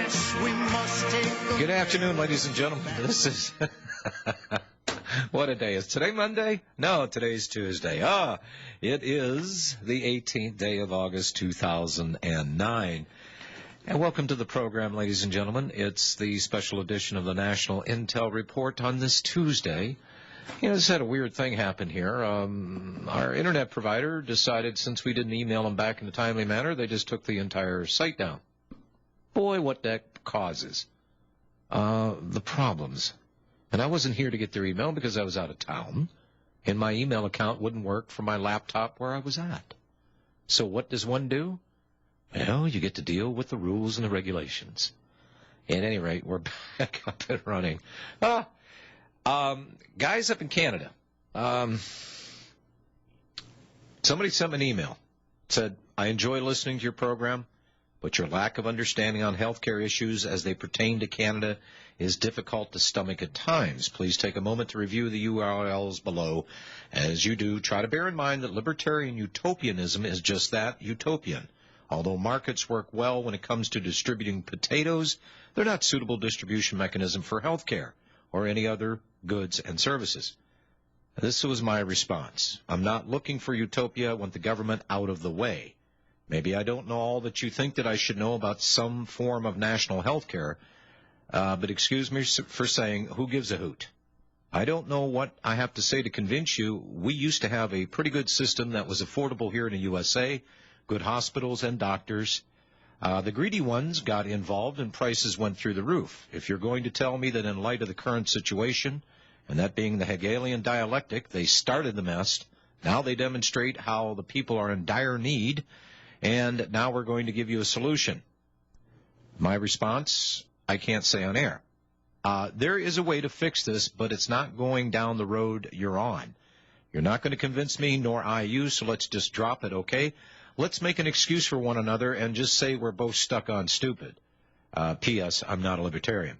Good afternoon, ladies and gentlemen. This is... What a day. Is today Monday? No, today's Tuesday. It is the 18th day of August, 2009. And welcome to the program, ladies and gentlemen. It's the special edition of the National Intel Report on this Tuesday. You know, just had a weird thing happen here. Our internet provider decided, since we didn't email them back in a timely manner, they just took the entire site down. Boy, what that causes. The problems. And I wasn't here to get their email because I was out of town, and my email account wouldn't work from my laptop where I was at. So what does one do? Well, you get to deal with the rules and the regulations. At any rate, we're back up and running. Guys up in Canada, somebody sent me an email. Said, I enjoy listening to your program, but your lack of understanding on healthcare issues as they pertain to Canada is difficult to stomach at times. Please take a moment to review the URLs below. As you do, try to bear in mind that libertarian utopianism is just that, utopian. Although markets work well when it comes to distributing potatoes, they're not suitable distribution mechanism for healthcare or any other goods and services. This was my response. I'm not looking for utopia. I want the government out of the way. Maybe I don't know all that you think that I should know about some form of national health care, but excuse me for saying, who gives a hoot? I don't know what I have to say to convince you. We used to have a pretty good system that was affordable here in the USA, good hospitals and doctors. The greedy ones got involved and prices went through the roof. If you're going to tell me that in light of the current situation, and that being the Hegelian dialectic, they started the mess, now they demonstrate how the people are in dire need, and now we're going to give you a solution. My response, I can't say on air. There is a way to fix this, but it's not going down the road you're on. You're not going to convince me, nor I you, so let's just drop it, okay? Let's make an excuse for one another and just say we're both stuck on stupid. P.S. I'm not a libertarian.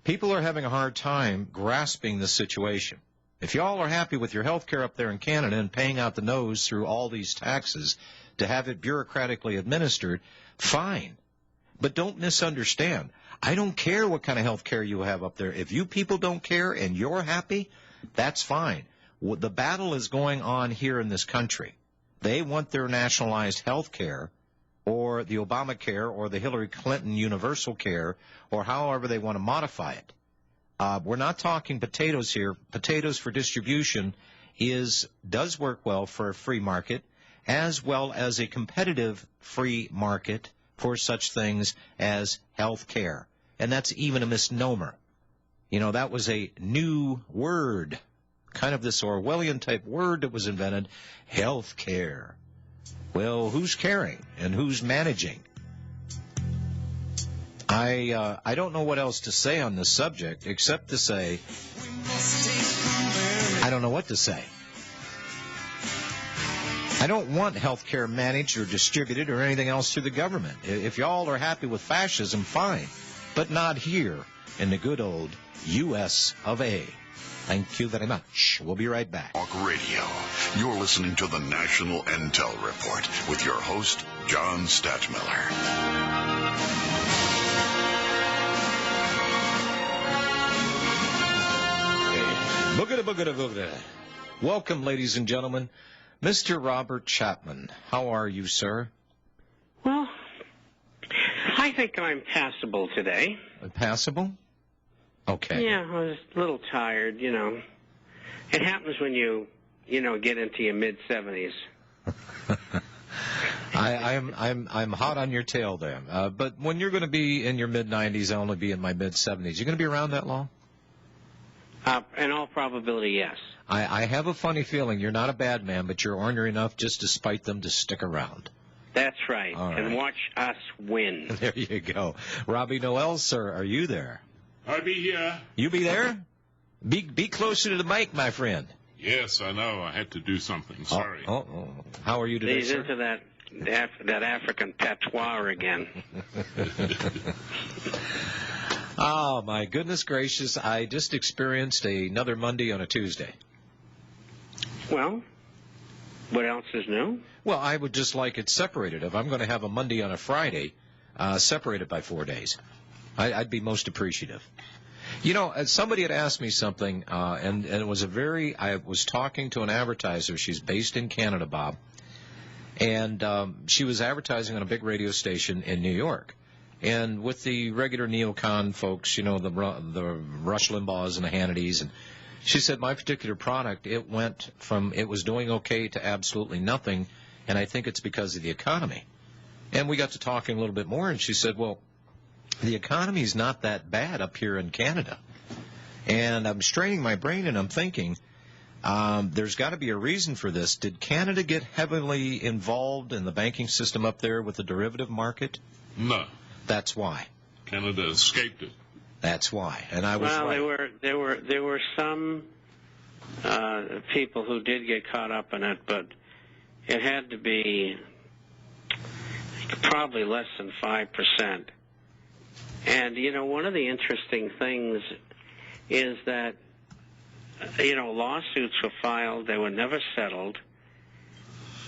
People are having a hard time grasping the situation. If y'all are happy with your health care up there in Canada and paying out the nose through all these taxes to have it bureaucratically administered, fine. But don't misunderstand. I don't care what kind of health care you have up there. If you people don't care and you're happy, that's fine. The battle is going on here in this country. They want their nationalized health care, or the Obamacare, or the Hillary Clinton universal care, or however they want to modify it. We're not talking potatoes here. Potatoes for distribution does work well for a free market, as well as a competitive free market for such things as health care. And that's even a misnomer. You know, that was a new word, kind of this Orwellian-type word that was invented, health care. Well, who's caring and who's managing? I don't know what else to say on this subject except to say I don't know what to say. I don't want health care managed or distributed or anything else through the government. If y'all are happy with fascism, fine, but not here in the good old U.S. of A. Thank you very much. We'll be right back. Talk Radio. You're listening to the National Intel Report with your host, John Stadtmiller. Boogada, boogada, boogada. Welcome, ladies and gentlemen. Mr. Robert Chapman, how are you, sir? Well, I think I'm passable today. Passable? Okay. Yeah, I was a little tired, you know. It happens when you get into your mid-70s. I'm hot on your tail there. But when you're going to be in your mid-90s, I'll only be in my mid-70s. You going to be around that long? In all probability, yes. I have a funny feeling you're not a bad man, but you're ornery enough just to spite them to stick around. That's right. All right. And watch us win. There you go. Robbie Noel, sir, are you there? I'll be here. You be there? Be closer to the mic, my friend. Yes, I know. I had to do something. Sorry. Oh. How are you today, He's sir? into that African patois again. Oh, my goodness gracious. I just experienced another Monday on a Tuesday. Well, what else is new? Well, I would just like it separated. If I'm going to have a Monday on a Friday, separate it by 4 days. I'd be most appreciative. You know, somebody had asked me something, and it was I was talking to an advertiser. She's based in Canada, Bob, and she was advertising on a big radio station in New York. And with the regular neocon folks, you know, the Rush Limbaughs and the Hannitys, and she said my particular product, it went from it was doing okay to absolutely nothing, and I think it's because of the economy. And we got to talking a little bit more, and she said, well, the economy's not that bad up here in Canada. And I'm straining my brain, and I'm thinking, there's got to be a reason for this. Did Canada get heavily involved in the banking system up there with the derivative market? No. That's why. Canada escaped it. That's why. And I was right. Well, there were some people who did get caught up in it, but it had to be probably less than 5%. And, you know, one of the interesting things is that, you know, lawsuits were filed. They were never settled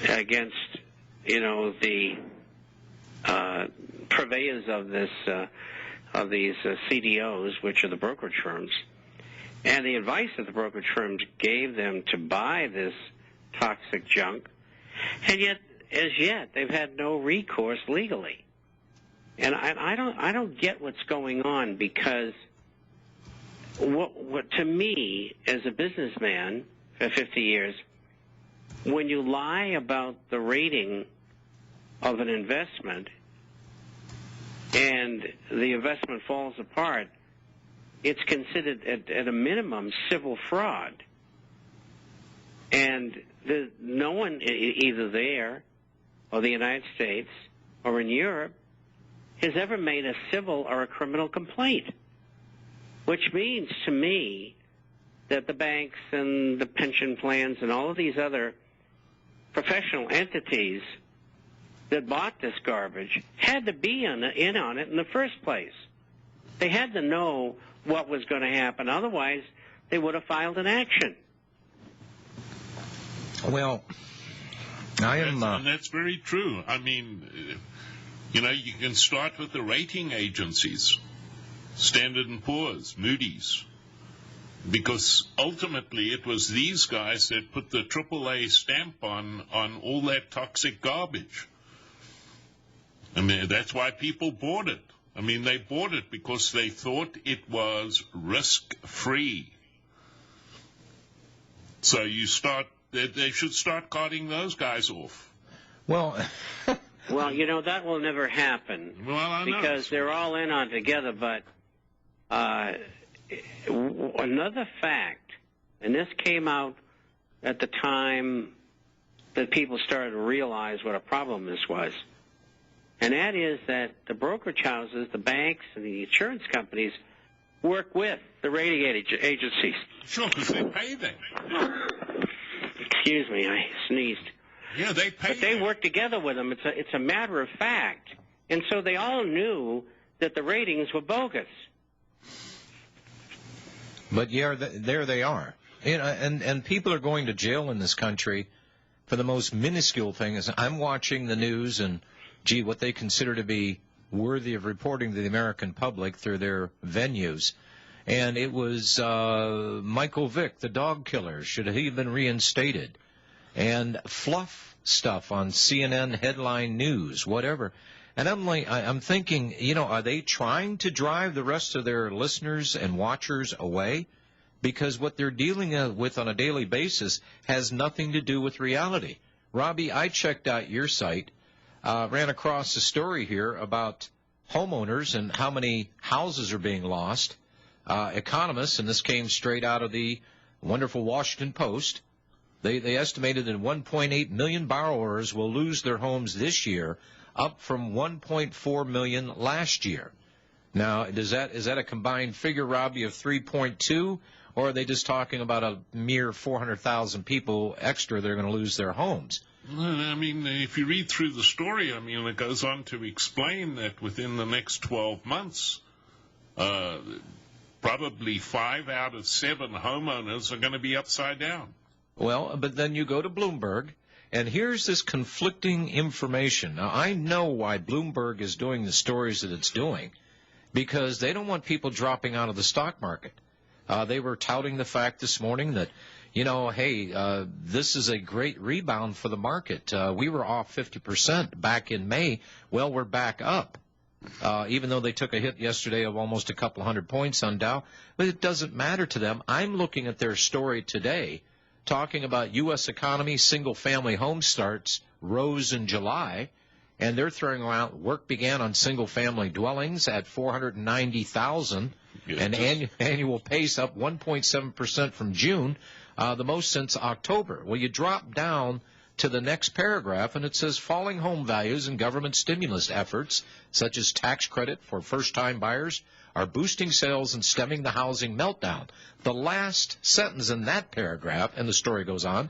against, you know, the purveyors of these CDOs, which are the brokerage firms. And the advice that the brokerage firms gave them to buy this toxic junk, and yet, as yet, they've had no recourse legally. And I don't get what's going on, because what to me, as a businessman for 50 years, when you lie about the rating of an investment and the investment falls apart, it's considered at a minimum civil fraud. And no one, either there or the United States or in Europe, has ever made a civil or a criminal complaint, which means to me that the banks and the pension plans and all of these other professional entities that bought this garbage had to be in on it in the first place. They had to know what was going to happen. Otherwise, they would have filed an action. Well, And that's very true. I mean, you know, you can start with the rating agencies, Standard & Poor's, Moody's, because ultimately it was these guys that put the AAA stamp on all that toxic garbage. I mean, that's why people bought it. I mean, they bought it because they thought it was risk-free. So they should start carting those guys off. well, Well, you know, that will never happen. Well, I know. Because they're all in on it together. But another fact, and this came out at the time that people started to realize what a problem this was, and that is that the brokerage houses, the banks, and the insurance companies work with the rating agencies. Sure, because they pay them. Excuse me, I sneezed. Yeah, they pay But they them. work together with them. It's a matter of fact. And so they all knew that the ratings were bogus. but yeah, there they are. You know, and people are going to jail in this country for the most minuscule things. I'm watching the news and, gee, what they consider to be worthy of reporting to the American public through their venues. And it was Michael Vick, the dog killer. Should he have been reinstated? And fluff stuff on CNN headline news, whatever. And I'm thinking, you know, are they trying to drive the rest of their listeners and watchers away? Because what they're dealing with on a daily basis has nothing to do with reality. Robbie, I checked out your site, ran across a story here about homeowners and how many houses are being lost. Economists, and this came straight out of the wonderful Washington Post, they estimated that 1.8 million borrowers will lose their homes this year, up from 1.4 million last year. Now, is that a combined figure, Robbie, of 3.2, or are they just talking about a mere 400,000 people extra that are going to lose their homes? I mean, if you read through the story, I mean, it goes on to explain that within the next 12 months, probably 5 out of 7 homeowners are going to be upside down. Well, but then you go to Bloomberg, and here's this conflicting information. Now, I know why Bloomberg is doing the stories that it's doing, because they don't want people dropping out of the stock market. They were touting the fact this morning that, hey, this is a great rebound for the market. We were off 50% back in May. Well, we're back up, even though they took a hit yesterday of almost a couple hundred points on Dow. But it doesn't matter to them. I'm looking at their story today, talking about U.S. economy, single-family home starts rose in July, and they're throwing around work began on single-family dwellings at 490,000, an annual pace up 1.7% from June, the most since October. Well, you drop down to the next paragraph, and it says falling home values and government stimulus efforts, such as tax credit for first-time buyers, are boosting sales and stemming the housing meltdown. The last sentence in that paragraph, and the story goes on,